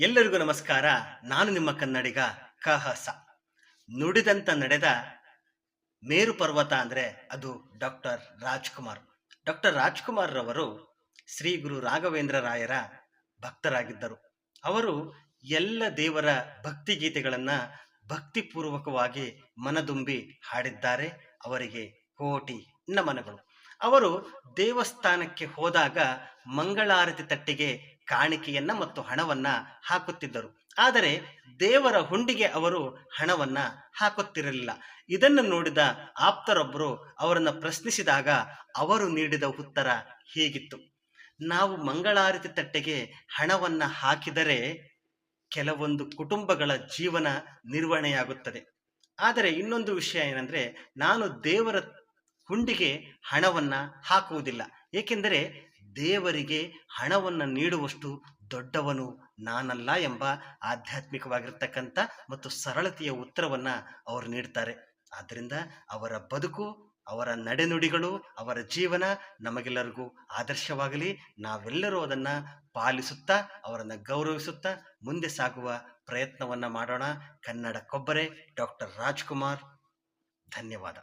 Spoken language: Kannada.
ಎಲ್ಲರಿಗೂ ನಮಸ್ಕಾರ. ನಾನು ನಿಮ್ಮ ಕನ್ನಡಿಗ ಕಹಸ. ನುಡಿದಂತ ನಡೆದ ಮೇರು ಪರ್ವತ ಅಂದ್ರೆ ಅದು ಡಾಕ್ಟರ್ ರಾಜ್ಕುಮಾರ್. ಡಾಕ್ಟರ್ ರಾಜ್ಕುಮಾರ್ ರವರು ಶ್ರೀ ಗುರು ರಾಘವೇಂದ್ರ ರಾಯರ ಭಕ್ತರಾಗಿದ್ದರು. ಅವರು ಎಲ್ಲ ದೇವರ ಭಕ್ತಿ ಗೀತೆಗಳನ್ನ ಭಕ್ತಿಪೂರ್ವಕವಾಗಿ ಮನದುಂಬಿ ಹಾಡಿದ್ದಾರೆ. ಅವರಿಗೆ ಕೋಟಿ ನಮನಗಳು. ಅವರು ದೇವಸ್ಥಾನಕ್ಕೆ ಹೋದಾಗ ಮಂಗಳಾರತಿ ತಟ್ಟೆಗೆ ಕಾಣಿಕೆಯನ್ನ ಮತ್ತು ಹಣವನ್ನ ಹಾಕುತ್ತಿದ್ದರು. ಆದರೆ ದೇವರ ಹುಂಡಿಗೆ ಅವರು ಹಣವನ್ನ ಹಾಕುತ್ತಿರಲಿಲ್ಲ. ಇದನ್ನು ನೋಡಿದ ಆಪ್ತರೊಬ್ಬರು ಅವರನ್ನ ಪ್ರಶ್ನಿಸಿದಾಗ ಅವರು ನೀಡಿದ ಉತ್ತರ ಹೀಗಿತ್ತು: ನಾವು ಮಂಗಳಾರತಿ ತಟ್ಟೆಗೆ ಹಣವನ್ನ ಹಾಕಿದರೆ ಕೆಲವೊಂದು ಕುಟುಂಬಗಳ ಜೀವನ ನಿರ್ವಹಣೆಯಾಗುತ್ತದೆ. ಆದರೆ ಇನ್ನೊಂದು ವಿಷಯ ಏನಂದ್ರೆ, ನಾನು ದೇವರ ಹುಂಡಿಗೆ ಹಣವನ್ನ ಹಾಕುವುದಿಲ್ಲ. ಏಕೆಂದರೆ ದೇವರಿಗೆ ಹಣವನ್ನು ನೀಡುವಷ್ಟು ದೊಡ್ಡವನು ನಾನಲ್ಲ ಎಂಬ ಆಧ್ಯಾತ್ಮಿಕವಾಗಿರ್ತಕ್ಕಂಥ ಮತ್ತು ಸರಳತೆಯ ಉತ್ತರವನ್ನ ಅವರು ನೀಡ್ತಾರೆ. ಆದ್ದರಿಂದ ಅವರ ಬದುಕು, ಅವರ ನಡೆನುಡಿಗಳು, ಅವರ ಜೀವನ ನಮಗೆಲ್ಲರಿಗೂ ಆದರ್ಶವಾಗಲಿ. ನಾವೆಲ್ಲರೂ ಅದನ್ನ ಪಾಲಿಸುತ್ತಾ ಅವರನ್ನು ಗೌರವಿಸುತ್ತಾ ಮುಂದೆ ಸಾಗುವ ಪ್ರಯತ್ನವನ್ನ ಮಾಡೋಣ. ಕನ್ನಡ ಕೊಬ್ಬರೆ ಡಾಕ್ಟರ್ ರಾಜ್ಕುಮಾರ್. ಧನ್ಯವಾದ.